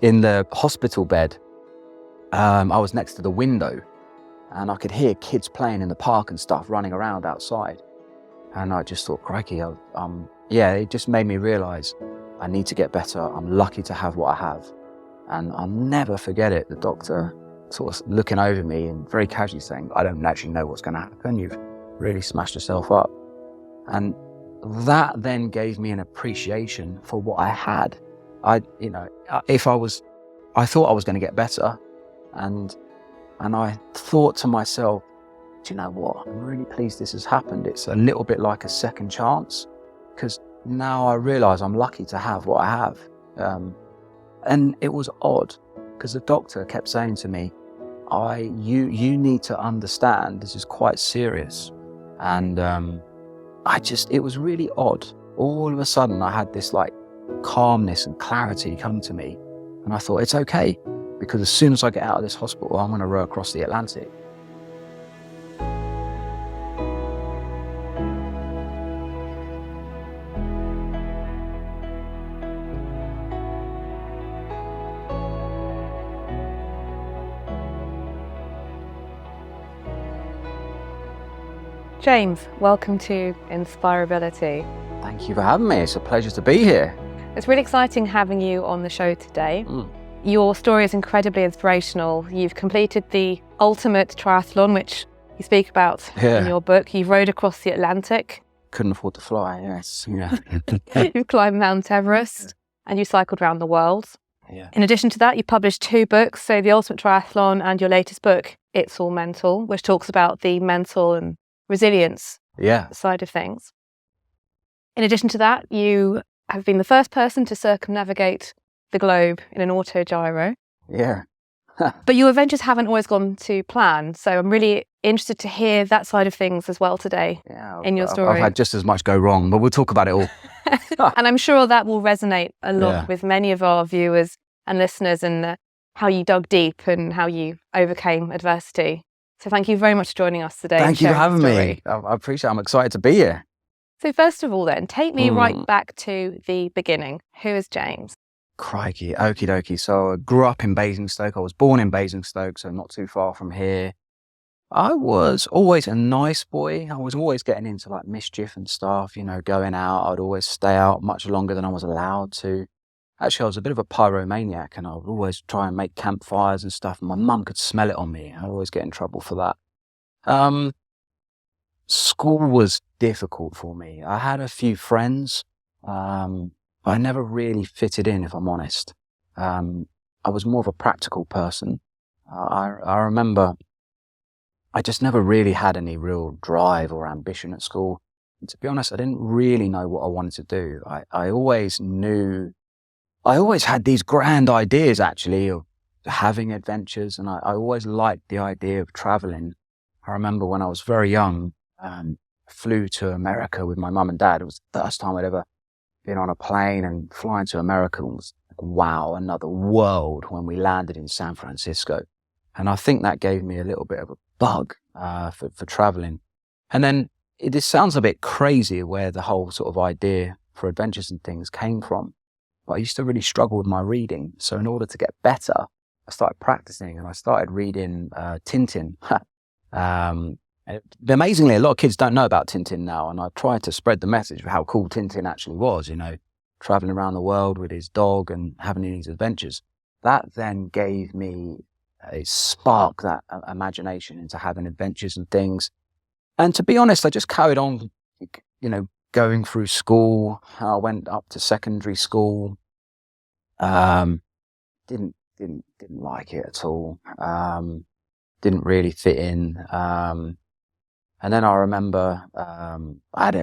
In the hospital bed, I was next to the window and I could hear kids playing in the park and stuff, running around outside. And I just thought, crikey, it just made me realise I need to get better. I'm lucky to have what I have. And I'll never forget it, the doctor sort of looking over me and very casually saying, I don't actually know what's going to happen. You've really smashed yourself up. And that then gave me an appreciation for what I had. I thought I was going to get better. And I thought to myself, do you know what? I'm really pleased this has happened. It's a little bit like a second chance, because now I realise I'm lucky to have what I have. And it was odd, because the doctor kept saying to me, you need to understand this is quite serious. And it was really odd. All of a sudden I had this like calmness and clarity come to me. And I thought, it's okay, because as soon as I get out of this hospital, I'm going to row across the Atlantic. James, welcome to Inspirability. Thank you for having me. It's a pleasure to be here. It's really exciting having you on the show today. Your story is incredibly inspirational. You've completed the ultimate triathlon, which you speak about in your book. You've rowed across the Atlantic. Couldn't afford to fly, yes. Yeah. You've climbed Mount Everest and you cycled around the world. Yeah. In addition to that, you published 2 books, so The Ultimate Triathlon and your latest book, It's All Mental, which talks about the mental and resilience side of things. In addition to that, you have been the first person to circumnavigate the globe in an autogyro. Yeah. But your adventures haven't always gone to plan, so I'm really interested to hear that side of things as well today in your story. I've had just as much go wrong, but we'll talk about it all. And I'm sure that will resonate a lot with many of our viewers and listeners, and how you dug deep and how you overcame adversity. So thank you very much for joining us today. Thank you for having me. I appreciate it. I'm excited to be here. So first of all then, take me right back to the beginning. Who is James? Crikey, okie dokie. So I grew up in Basingstoke. I was born in Basingstoke, so not too far from here. I was always a nice boy. I was always getting into like mischief and stuff, going out. I'd always stay out much longer than I was allowed to. Actually, I was a bit of a pyromaniac, and I would always try and make campfires and stuff, and my mum could smell it on me. I'd always get in trouble for that. School was difficult for me. I had a few friends, but I never really fitted in, if I'm honest. I was more of a practical person. I remember I just never really had any real drive or ambition at school. And to be honest, I didn't really know what I wanted to do. I always had these grand ideas, actually, of having adventures, and I always liked the idea of traveling. I remember when I was very young, flew to America with my mum and dad. It was the first time I'd ever been on a plane, and flying to America was like, wow, another world, when we landed in San Francisco. And I think that gave me a little bit of a bug for traveling. And then this sounds a bit crazy where the whole sort of idea for adventures and things came from. But I used to really struggle with my reading. So in order to get better, I started practicing, and I started reading Tintin. Amazingly, a lot of kids don't know about Tintin now, and I tried to spread the message of how cool Tintin actually was, traveling around the world with his dog and having these adventures. That then gave me a spark, that imagination into having adventures and things. And to be honest, I just carried on, going through school. I went up to secondary school. Didn't like it at all. Didn't really fit in. And then I remember,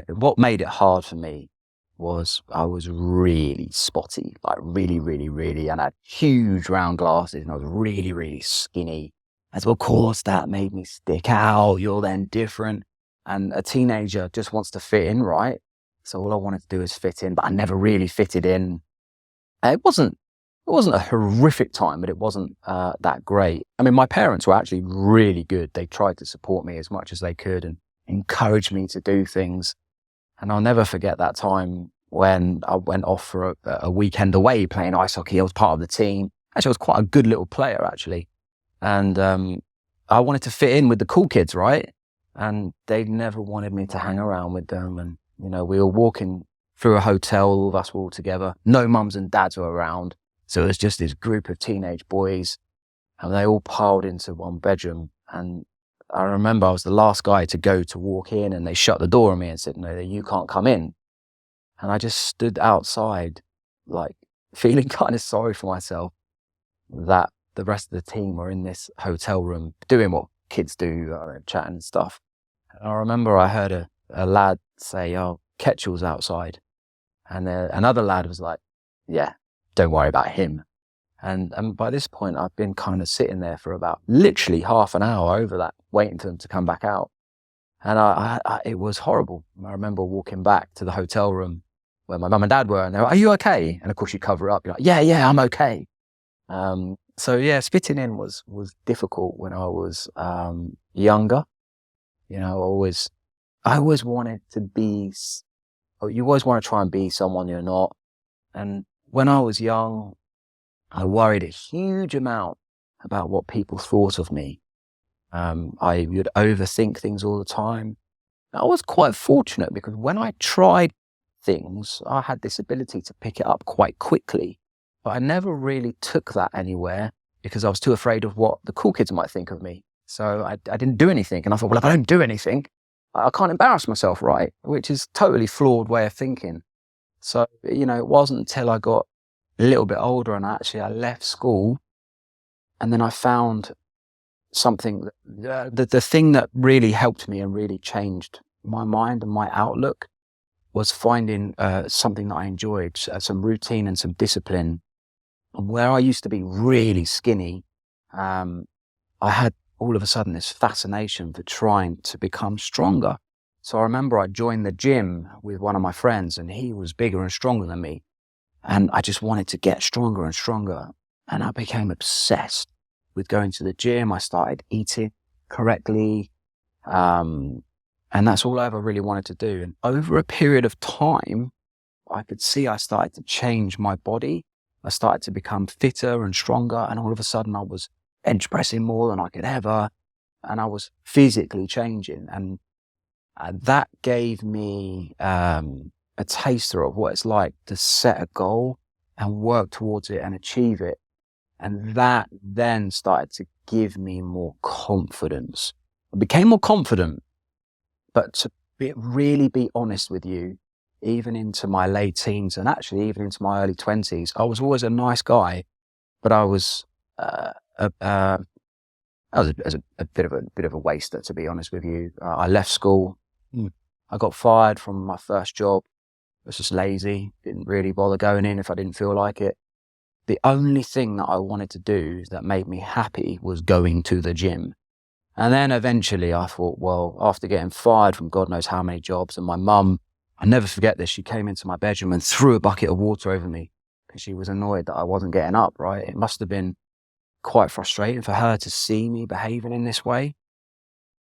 what made it hard for me was I was really spotty, like really, really, really, and I had huge round glasses, and I was really, really skinny. And so of course that made me stick out. You're then different. And a teenager just wants to fit in, right? So all I wanted to do is fit in, but I never really fitted in. It wasn't a horrific time, but it wasn't that great. I mean, my parents were actually really good. They tried to support me as much as they could and encourage me to do things. And I'll never forget that time when I went off for a weekend away playing ice hockey. I was part of the team, Actually, I was quite a good little player, actually. And I wanted to fit in with the cool kids, right? And they never wanted me to hang around with them. And, you know, we were walking through a hotel, all of us were all together. No mums and dads were around. So it was just this group of teenage boys, and they all piled into one bedroom. And I remember I was the last guy to go to walk in, and they shut the door on me and said, no, you can't come in. And I just stood outside, like feeling kind of sorry for myself that the rest of the team were in this hotel room doing what kids do, chatting and stuff. And I remember I heard a lad say, oh, Ketchell's outside. And another lad was like, yeah, don't worry about him. And by this point, I've been kind of sitting there for about literally half an hour over that, waiting for them to come back out. And it was horrible. I remember walking back to the hotel room where my mum and dad were, and they were, are you okay? And of course you cover up. You're like, yeah, I'm okay. So yeah, fitting in was difficult when I was younger. You know, I always wanted to be, you always want to try and be someone you're not. And when I was young, I worried a huge amount about what people thought of me. I would overthink things all the time. I was quite fortunate because when I tried things, I had this ability to pick it up quite quickly. But I never really took that anywhere because I was too afraid of what the cool kids might think of me. So I didn't do anything. And I thought, well, if I don't do anything, I can't embarrass myself, right? Which is totally flawed way of thinking. So, you know, it wasn't until I got a little bit older and I left school, and then I found something, the thing that really helped me and really changed my mind and my outlook was finding something that I enjoyed, some routine and some discipline. And where I used to be really skinny, I had all of a sudden this fascination for trying to become stronger. So I remember I joined the gym with one of my friends, and he was bigger and stronger than me. And I just wanted to get stronger and stronger. And I became obsessed with going to the gym. I started eating correctly. And that's all I ever really wanted to do. And over a period of time, I could see I started to change my body. I started to become fitter and stronger. And all of a sudden I was bench pressing more than I could ever. And I was physically changing. And that gave me a taster of what it's like to set a goal and work towards it and achieve it. And that then started to give me more confidence. I became more confident, but to really be honest with you, even into my late teens and actually even into my early 20s, I was always a nice guy, but I was a bit of a waster, to be honest with you. I left school. I got fired from my first job. I was just lazy, didn't really bother going in if I didn't feel like it. The only thing that I wanted to do that made me happy was going to the gym. And then eventually I thought, well, after getting fired from God knows how many jobs, and my mum, I'll never forget this, she came into my bedroom and threw a bucket of water over me because she was annoyed that I wasn't getting up, right? It must have been quite frustrating for her to see me behaving in this way.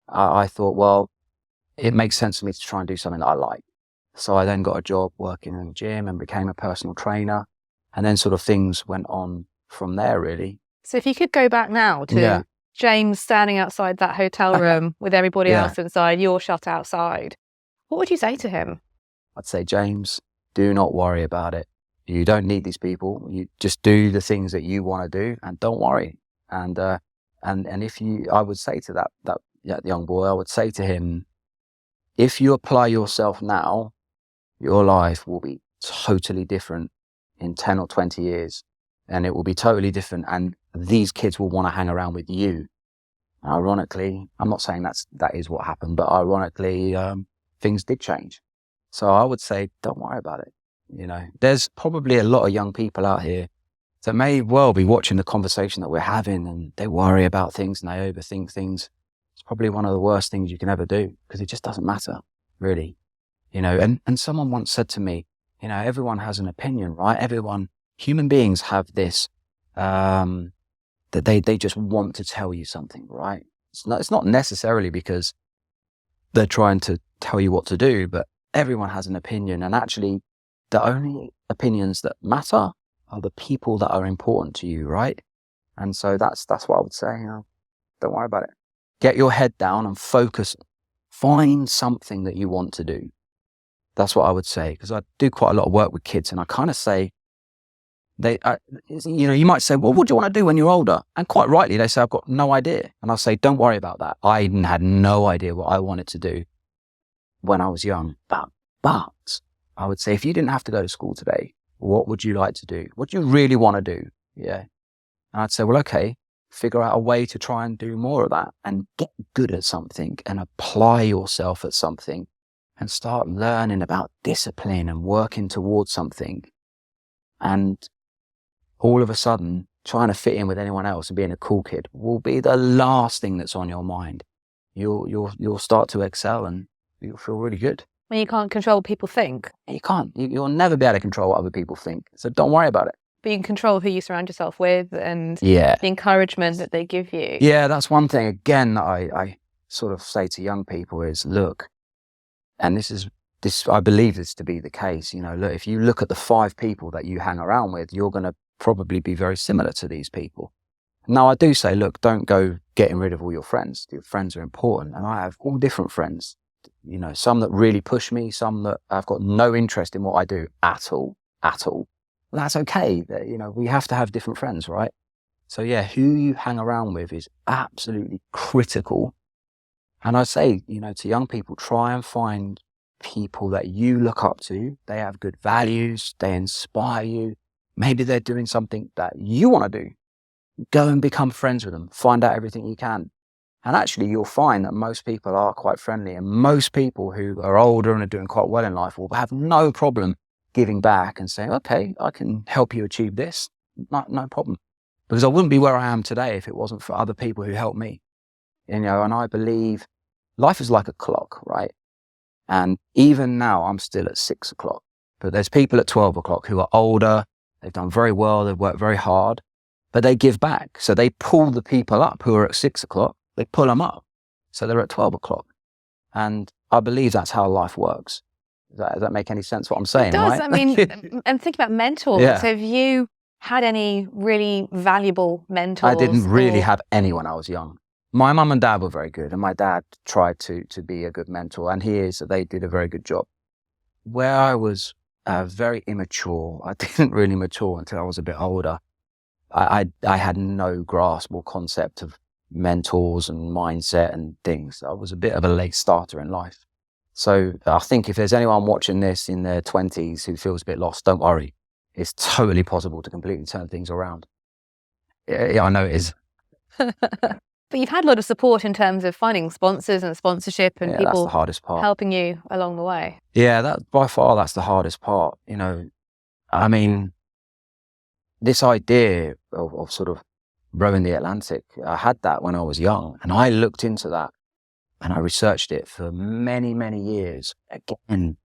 I thought, well, it makes sense for me to try and do something that I like. So I then got a job working in the gym and became a personal trainer. And then sort of things went on from there, really. So if you could go back now to James standing outside that hotel room with everybody else inside, you're shut outside, what would you say to him? I'd say, James, do not worry about it. You don't need these people. You just do the things that you want to do and don't worry. And if you, I would say to that young boy, I would say to him, if you apply yourself now, your life will be totally different in 10 or 20 years. And it will be totally different. And these kids will want to hang around with you. Ironically, I'm not saying that is what happened, but ironically, things did change. So I would say, don't worry about it. You know, there's probably a lot of young people out here that may well be watching the conversation that we're having, and they worry about things and they overthink things. It's probably one of the worst things you can ever do because it just doesn't matter, really. You know, and someone once said to me, you know, everyone has an opinion, right? Human beings have this, that they just want to tell you something, right? It's not necessarily because they're trying to tell you what to do, but everyone has an opinion. And actually, the only opinions that matter are the people that are important to you, right? And so that's what I would say. Don't worry about it. Get your head down and focus. Find something that you want to do. That's what I would say, because I do quite a lot of work with kids, and I kind of say, you might say, well, what do you want to do when you're older? And quite rightly, they say, I've got no idea. And I'll say, don't worry about that. I had no idea what I wanted to do when I was young. But I would say, if you didn't have to go to school today, what would you like to do? What do you really want to do? Yeah. And I'd say, well, okay, figure out a way to try and do more of that and get good at something and apply yourself at something and start learning about discipline and working towards something. And all of a sudden, trying to fit in with anyone else and being a cool kid will be the last thing that's on your mind. You'll start to excel and you'll feel really good. When you can't control what people think. You can't. You'll never be able to control what other people think. So don't worry about it. But you can control who you surround yourself with and the encouragement that they give you. Yeah, that's one thing, again, that I sort of say to young people is, look, and this I believe this to be the case, look, if you look at the 5 people that you hang around with, you're going to probably be very similar to these people. Now, I do say, look, don't go getting rid of all your friends. Your friends are important. And I have all different friends, some that really push me, some that I've got no interest in what I do at all. That's okay. We have to have different friends, right? So yeah, who you hang around with is absolutely critical. And I say, to young people, try and find people that you look up to. They have good values. They inspire you. Maybe they're doing something that you want to do. Go and become friends with them. Find out everything you can. And actually, you'll find that most people are quite friendly. And most people who are older and are doing quite well in life will have no problem giving back and saying, okay, I can help you achieve this. No problem. Because I wouldn't be where I am today if it wasn't for other people who helped me. And I believe life is like a clock, right? And even now, I'm still at 6 o'clock. But there's people at 12 o'clock who are older. They've done very well. They've worked very hard. But they give back. So they pull the people up who are at 6 o'clock. They pull them up. So they're at 12 o'clock. And I believe that's how life works. Does that make any sense what I'm saying? It does. Right? I mean, and think about mentors. Yeah. So have you had any really valuable mentors? I didn't really have any when I was young. My mum and dad were very good, and my dad tried to be a good mentor, and they did a very good job. Where I was very immature, I didn't really mature until I was a bit older. I had no grasp or concept of mentors and mindset and things. I was a bit of a late starter in life. So I think if there's anyone watching this in their 20s who feels a bit lost, don't worry. It's totally possible to completely turn things around. Yeah, I know it is. But you've had a lot of support in terms of finding sponsors and sponsorship and people that's the hardest part. Helping you along the way. Yeah, by far, that's the hardest part. I mean, this idea of sort of rowing the Atlantic, I had that when I was young, and I looked into that and I researched it for many, many years. Again,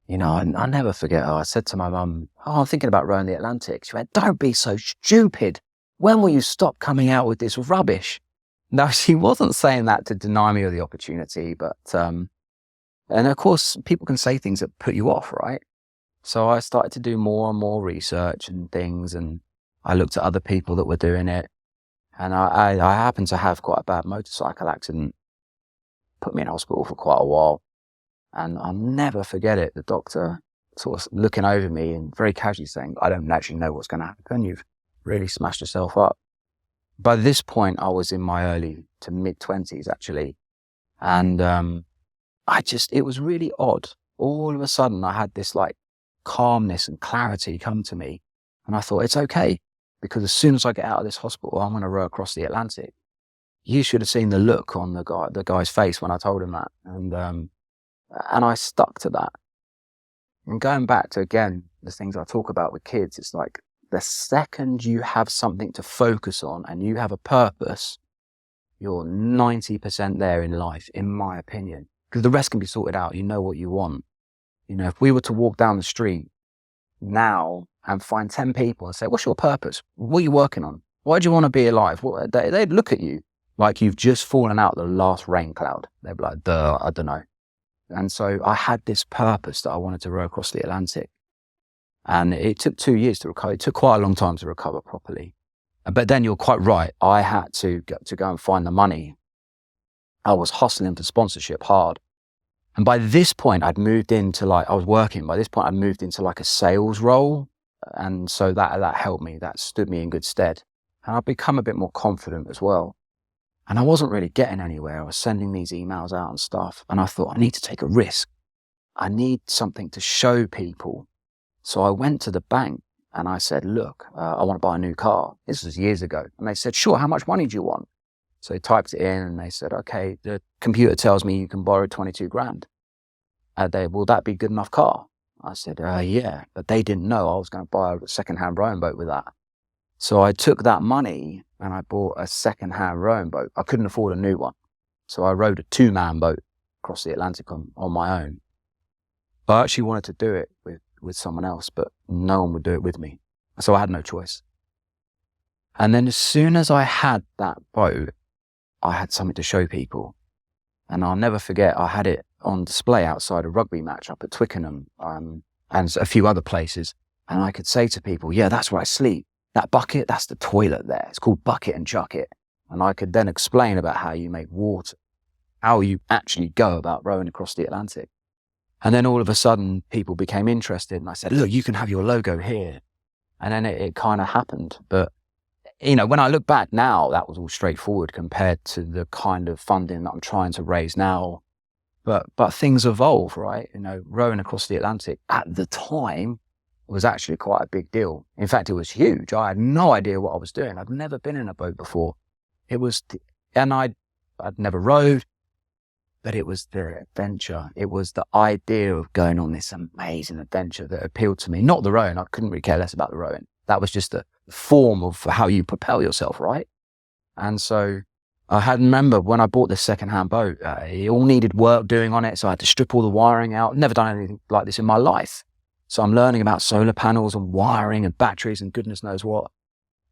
I never forget her. I said to my mum, I'm thinking about rowing the Atlantic. She went, don't be so stupid. When will you stop coming out with this rubbish? Now, she wasn't saying that to deny me of the opportunity, but, and of course, people can say things that put you off, right? So I started to do more and more research and things, and I looked at other people that were doing it. And I happened to have quite a bad motorcycle accident, put me in hospital for quite a while. And I'll never forget it. The doctor sort of looking over me and very casually saying, I don't actually know what's going to happen. You've really smashed yourself up. By this point, I was in my early to mid-20s, actually. And it was really odd. All of a sudden, I had this like calmness and clarity come to me. And I thought, it's okay, because as soon as I get out of this hospital, I'm going to row across the Atlantic. You should have seen the look on the guy's face when I told him that. And I stuck to that. And going back to, again, the things I talk about with kids, it's like the second you have something to focus on and you have a purpose, you're 90% there in life, in my opinion. Because the rest can be sorted out. You know what you want. If we were to walk down the street now and find 10 people and say, what's your purpose? What are you working on? Why do you want to be alive? They'd look at you like you've just fallen out the last rain cloud. They'd be like, duh, I don't know. And so I had this purpose that I wanted to row across the Atlantic. And it took 2 years to recover. It took quite a long time to recover properly. But then you're quite right. I had to go and find the money. I was hustling for sponsorship hard. And by this point, I'd moved into I was working. By this point, I'd moved into a sales role. And so that helped me. That stood me in good stead. And I'd become a bit more confident as well. And I wasn't really getting anywhere. I was sending these emails out and stuff. And I thought, I need to take a risk. I need something to show people. So I went to the bank and I said, look, I want to buy a new car. This was years ago. And they said, sure, how much money do you want? So they typed it in and they said, okay, the computer tells me you can borrow 22 grand. Will that be good enough car? I said, yeah. But they didn't know I was going to buy a second-hand rowing boat with that. So I took that money and I bought a second-hand rowing boat. I couldn't afford a new one. So I rowed a 2-man boat across the Atlantic on my own. I actually wanted to do it with someone else, but no one would do it with me. So I had no choice. And then as soon as I had that boat, I had something to show people. And I'll never forget, I had it on display outside a rugby match up at Twickenham and a few other places. And I could say to people, yeah, that's where I sleep. That bucket, that's the toilet there. It's called Bucket and Chucket. And I could then explain about how you make water, how you actually go about rowing across the Atlantic. And then all of a sudden, people became interested. And I said, look, you can have your logo here. And then it kind of happened. But, when I look back now, that was all straightforward compared to the kind of funding that I'm trying to raise now. But things evolve, right? Rowing across the Atlantic at the time was actually quite a big deal. In fact, it was huge. I had no idea what I was doing. I'd never been in a boat before. I'd never rowed. But it was the adventure. It was the idea of going on this amazing adventure that appealed to me. Not the rowing. I couldn't really care less about the rowing. That was just a form of how you propel yourself, right? And so I remember when I bought this second-hand boat, it all needed work doing on it. So I had to strip all the wiring out. Never done anything like this in my life. So I'm learning about solar panels and wiring and batteries and goodness knows what.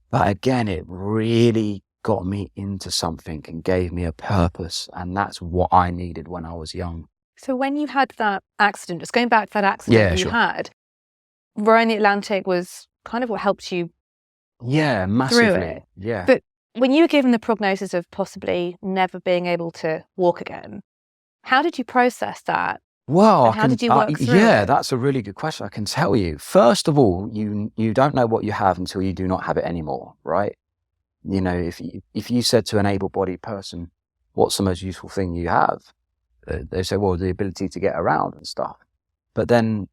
But again, it really got me into something and gave me a purpose. And that's what I needed when I was young. So when you had that accident, just going back to that accident you had, rowing the Atlantic was kind of what helped you massively. Through it. Yeah. But when you were given the prognosis of possibly never being able to walk again, how did you process that? Well, how did you work through it? That's a really good question. I can tell you. First of all, you don't know what you have until you do not have it anymore, right? If you said to an able-bodied person, what's the most useful thing you have? They say, well, the ability to get around and stuff. And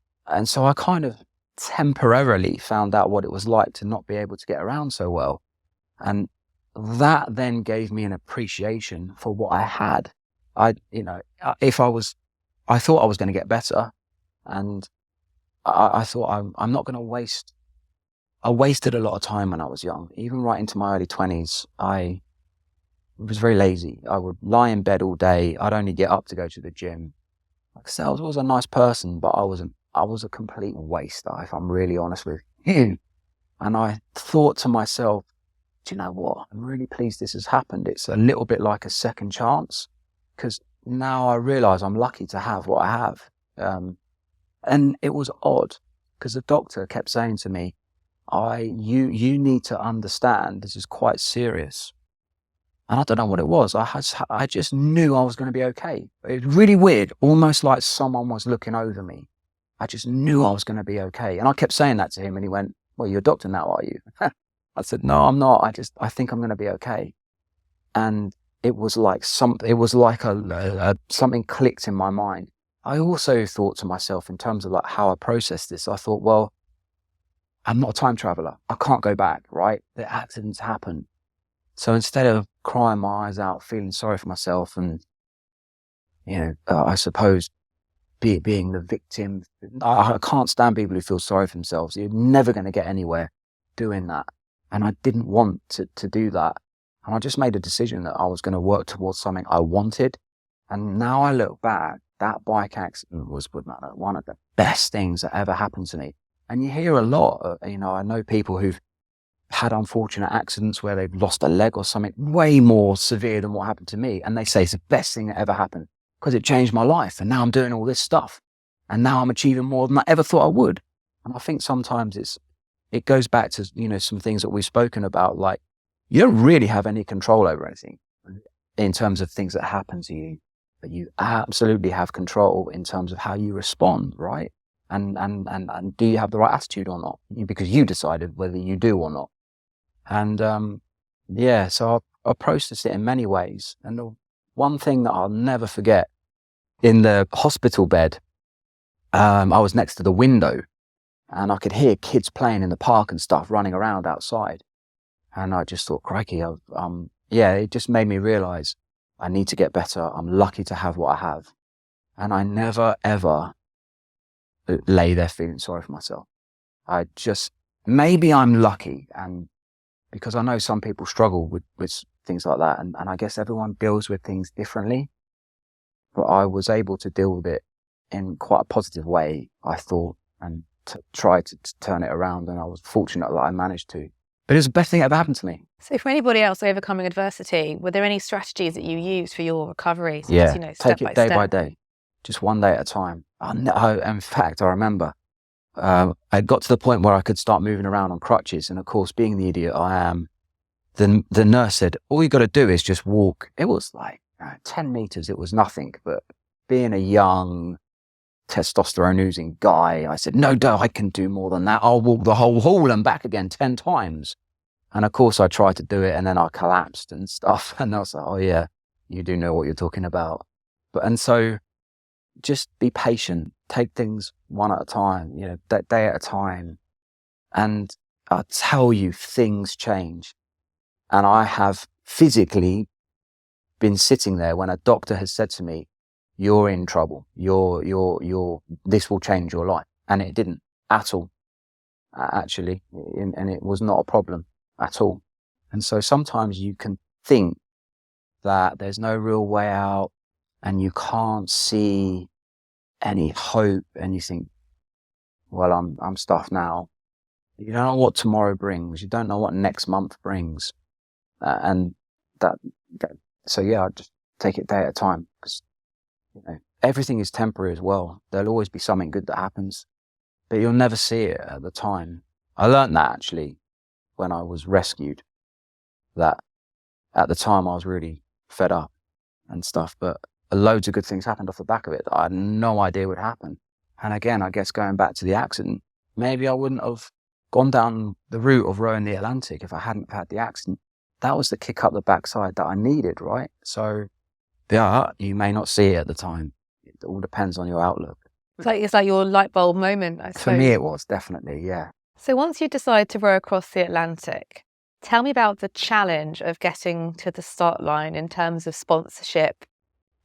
so I kind of temporarily found out what it was like to not be able to get around so well. And that then gave me an appreciation for what I had. I thought I was going to get better. And I thought I'm not going to waste. I wasted a lot of time when I was young. Even right into my early 20s, I was very lazy. I would lie in bed all day. I'd only get up to go to the gym. Like I said, I was a nice person, but I was a complete waste, if I'm really honest with you. And I thought to myself, do you know what? I'm really pleased this has happened. It's a little bit like a second chance, because now I realize I'm lucky to have what I have. And it was odd because the doctor kept saying to me, you need to understand this is quite serious. And I don't know what it was. I just knew I was going to be okay. It was really weird, almost like someone was looking over me. I just knew I was going to be okay. And I kept saying that to him and he went, well, you're a doctor now, are you? I said, no, I'm not. I think I'm going to be okay. And it was like something clicked in my mind. I also thought to myself in terms of like how I processed this, I thought, well, I'm not a time traveler. I can't go back, right? The accidents happen. So instead of crying my eyes out, feeling sorry for myself and, I suppose being the victim, I can't stand people who feel sorry for themselves. You're never going to get anywhere doing that. And I didn't want to do that. And I just made a decision that I was going to work towards something I wanted. And now I look back, that bike accident was one of the best things that ever happened to me. And you hear a lot, I know people who've had unfortunate accidents where they've lost a leg or something way more severe than what happened to me. And they say it's the best thing that ever happened because it changed my life. And now I'm doing all this stuff. And now I'm achieving more than I ever thought I would. And I think sometimes it goes back to, some things that we've spoken about, like you don't really have any control over anything in terms of things that happen to you, but you absolutely have control in terms of how you respond, right? And do you have the right attitude or not? Because you decided whether you do or not. And so I processed it in many ways. And the one thing that I'll never forget, in the hospital bed, I was next to the window and I could hear kids playing in the park and stuff, running around outside. And I just thought, crikey, it just made me realize I need to get better. I'm lucky to have what I have. And I never, ever lay there feeling sorry for myself. Maybe I'm lucky, and because I know some people struggle with things like that. And I guess everyone deals with things differently, but I was able to deal with it in quite a positive way, I thought, and to try to turn it around. And I was fortunate that I managed to. But it was the best thing that ever happened to me. So for anybody else overcoming adversity, were there any strategies that you used for your recovery? So yeah, just, take it day by day, just one day at a time. In fact, I remember I got to the point where I could start moving around on crutches. And of course, being the idiot I am, the nurse said, all you got to do is just walk. It was like 10 meters. It was nothing. But being a young, testosterone-oozing guy, I said, no, I can do more than that. I'll walk the whole hall and back again 10 times. And of course, I tried to do it, and then I collapsed and stuff. And I was like, oh yeah, you do know what you're talking about. And so just be patient, take things one at a time, day at a time. And I tell you, things change. And I have physically been sitting there when a doctor has said to me, you're in trouble. This will change your life. And it didn't at all, actually. And it was not a problem at all. And so sometimes you can think that there's no real way out and you can't see any hope, and you think, well, I'm stuffed now. You don't know what tomorrow brings. You don't know what next month brings. So I just take it day at a time, because everything is temporary as well. There'll always be something good that happens, but you'll never see it at the time. I learned that actually when I was rescued, that at the time I was really fed up and stuff, but loads of good things happened off the back of it that I had no idea would happen. And again, I guess going back to the accident, maybe I wouldn't have gone down the route of rowing the Atlantic if I hadn't had the accident. That was the kick up the backside that I needed, right? So yeah, you may not see it at the time. It all depends on your outlook. It's like your light bulb moment, I suppose. For me, it was definitely, yeah. So once you decide to row across the Atlantic, tell me about the challenge of getting to the start line in terms of sponsorship,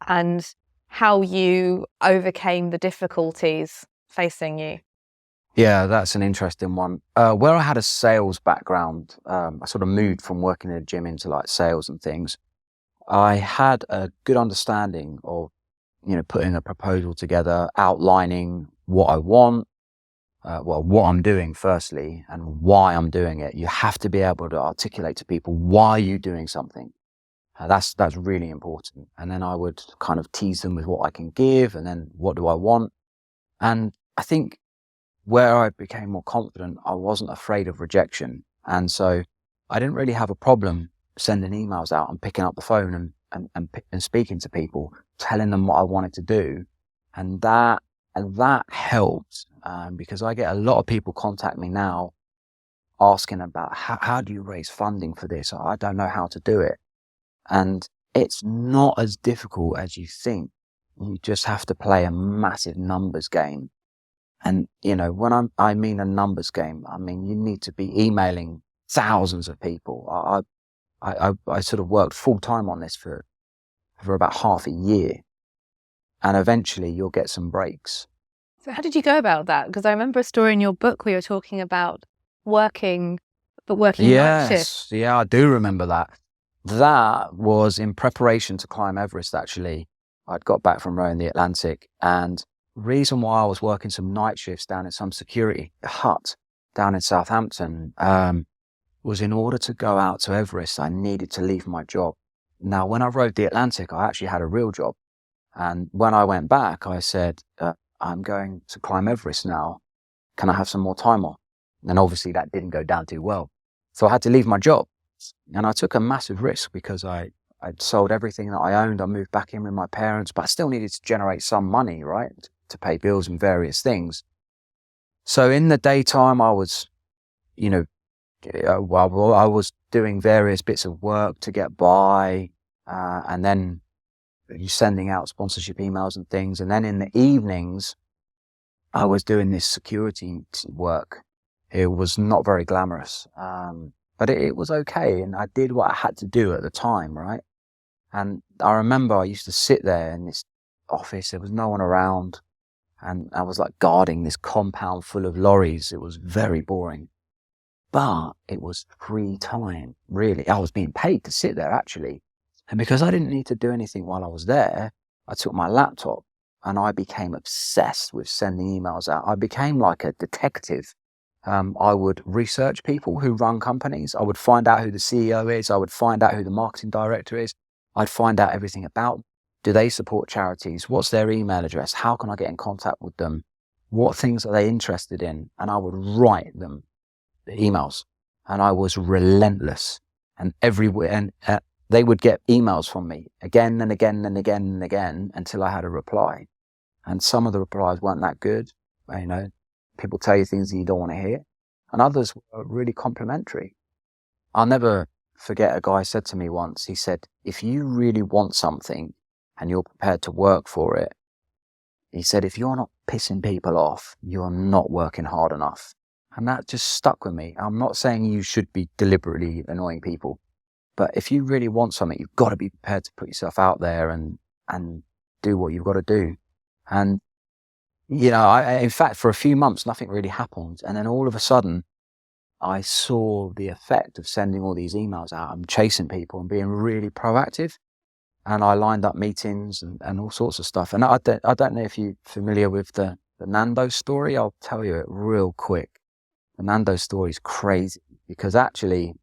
and how you overcame the difficulties facing you. Yeah, that's an interesting one. Where I had a sales background, I sort of moved from working in a gym into like sales and things. I had a good understanding of, putting a proposal together, outlining what I want, what I'm doing firstly, and why I'm doing it. You have to be able to articulate to people why you're doing something. That's really important. And then I would kind of tease them with what I can give, and then what do I want. And I think where I became more confident, I wasn't afraid of rejection. And so I didn't really have a problem sending emails out and picking up the phone and speaking to people, telling them what I wanted to do. And that helped, because I get a lot of people contact me now asking about how do you raise funding for this? I don't know how to do it. And it's not as difficult as you think. You just have to play a massive numbers game. And, when I mean a numbers game, I mean, you need to be emailing thousands of people. I sort of worked full time on this for about half a year, and eventually you'll get some breaks. So how did you go about that? Because I remember a story in your book where you were talking about working night shifts. Yeah, I do remember that. That was in preparation to climb Everest, actually. I'd got back from rowing the Atlantic, and reason why I was working some night shifts down in some security hut down in Southampton was in order to go out to Everest, I needed to leave my job. Now, when I rowed the Atlantic, I actually had a real job. And when I went back, I said, I'm going to climb Everest now. can I have some more time off? And obviously that didn't go down too well. So I had to leave my job, and I took a massive risk because I'd sold everything that I owned. I moved back in with my parents, but I still needed to generate some money, right? To pay bills and various things. So in the daytime, I was, I was doing various bits of work to get by, and then sending out sponsorship emails and things. And then in the evenings, I was doing this security work. It was not very glamorous, but it was okay. And I did what I had to do at the time, right? And I remember I used to sit there in this office. There was no one around. And I was like guarding this compound full of lorries. It was very boring. But it was free time, really. I was being paid to sit there, actually. And because I didn't need to do anything while I was there, I took my laptop and I became obsessed with sending emails out. I became like a detective. I would research people who run companies. I would find out who the CEO is. I would find out who the marketing director is. I'd find out everything about them. Do they support charities? What's their email address? How can I get in contact with them? What things are they interested in? And I would write them the emails, and I was relentless. And they would get emails from me again and again and again and again until I had a reply. And some of the replies weren't that good. People tell you things that you don't want to hear, and others were really complimentary. I'll never forget a guy said to me once, he said, if you really want something and you're prepared to work for it, he said, if you're not pissing people off, you're not working hard enough. And that just stuck with me. I'm not saying you should be deliberately annoying people, but if you really want something, you've got to be prepared to put yourself out there and do what you've got to do. And, in fact, for a few months, nothing really happened. And then all of a sudden, I saw the effect of sending all these emails out and chasing people and being really proactive. And I lined up meetings and all sorts of stuff. And I don't know if you're familiar with the Nando's story. I'll tell you it real quick. The Nando's story is crazy because actually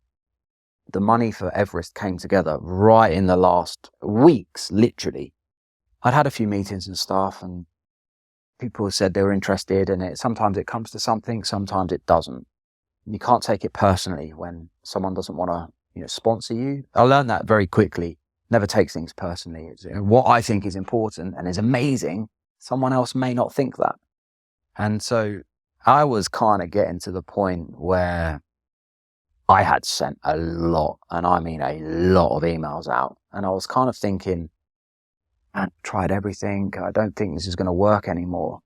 the money for Everest came together right in the last weeks, literally. I'd had a few meetings and stuff, and people said they were interested in it. Sometimes it comes to something, sometimes it doesn't. You can't take it personally when someone doesn't want to, sponsor you. I learned that very quickly. Never take things personally. What I think is important and is amazing, someone else may not think that. And so I was kind of getting to the point where I had sent a lot, and I mean a lot of emails out. And I was kind of thinking, I've tried everything. I don't think this is going to work anymore.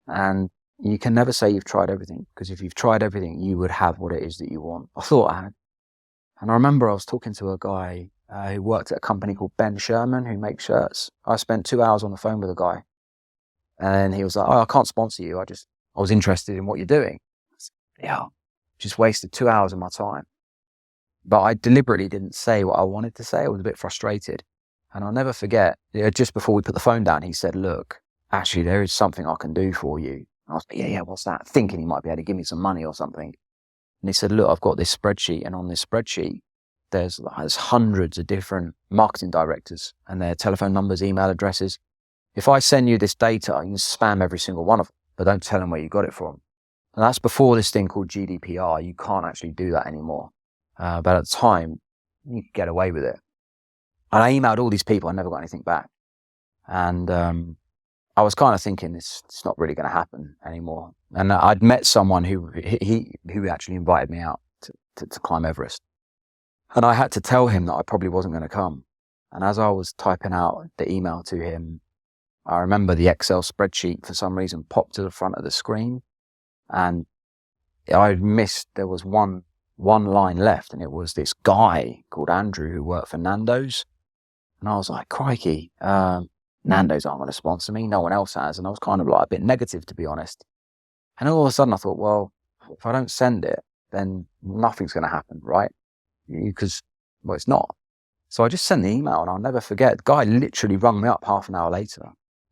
And you can never say you've tried everything, because if you've tried everything, you would have what it is that you want. I thought I had. And I remember I was talking to a guy who worked at a company called Ben Sherman, who makes shirts. I spent 2 hours on the phone with a guy, and he was like, I can't sponsor you. I was interested in what you're doing. Yeah, just wasted 2 hours of my time. But I deliberately didn't say what I wanted to say. I was a bit frustrated. And I'll never forget, just before we put the phone down, he said, look, actually, there is something I can do for you. I was like, yeah, what's that? Thinking he might be able to give me some money or something. And he said, look, I've got this spreadsheet, and on this spreadsheet, there's hundreds of different marketing directors and their telephone numbers, email addresses. If I send you this data, you can spam every single one of them, but don't tell them where you got it from. And that's before this thing called GDPR. You can't actually do that anymore. But at the time, you could get away with it. And I emailed all these people. I never got anything back. And I was kind of thinking it's not really going to happen anymore. And I'd met someone who actually invited me out to climb Everest. And I had to tell him that I probably wasn't going to come. And as I was typing out the email to him, I remember the Excel spreadsheet for some reason popped to the front of the screen. And I missed, there was one line left, and it was this guy called Andrew who worked for Nando's. And I was like, crikey, Nando's aren't going to sponsor me. No one else has. And I was kind of like a bit negative, to be honest. And all of a sudden I thought, well, if I don't send it, then nothing's going to happen, right? Because, well, it's not. So I just sent the email, and I'll never forget. The guy literally rung me up half an hour later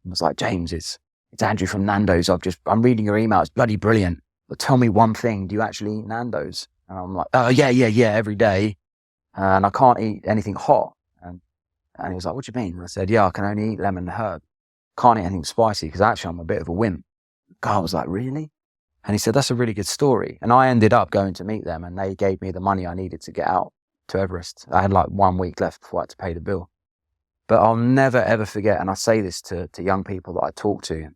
and was like, James, it's Andrew from Nando's. I'm reading your email. It's bloody brilliant. But tell me one thing. Do you actually eat Nando's? And I'm like, oh, yeah, every day. And I can't eat anything hot. And he was like, what do you mean? And I said, yeah, I can only eat lemon and herb. Can't eat anything spicy because actually I'm a bit of a wimp. The guy was like, really? And he said, that's a really good story. And I ended up going to meet them, and they gave me the money I needed to get out to Everest. I had like 1 week left before I had to pay the bill. But I'll never, ever forget, and I say this to young people that I talk to,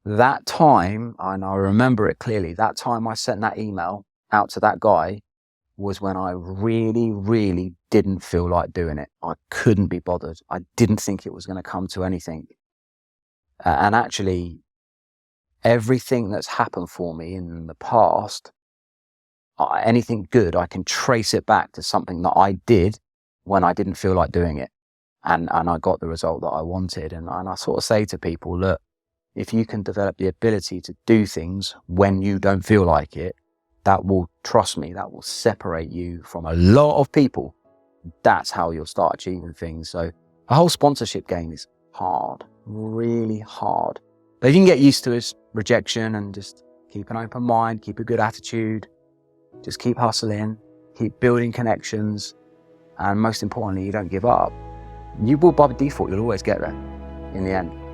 that time, and I remember it clearly, that time I sent that email out to that guy was when I really, really didn't feel like doing it. I couldn't be bothered. I didn't think it was going to come to anything. And actually, everything that's happened for me in the past, anything good, I can trace it back to something that I did when I didn't feel like doing it. And I got the result that I wanted. And I sort of say to people, look, if you can develop the ability to do things when you don't feel like it, that will, trust me, that will separate you from a lot of people. That's how you'll start achieving things. So the whole sponsorship game is hard, really hard. But if you can get used to it, rejection, and just keep an open mind, keep a good attitude, just keep hustling, keep building connections, and most importantly, you don't give up. You will, by default, you'll always get there in the end.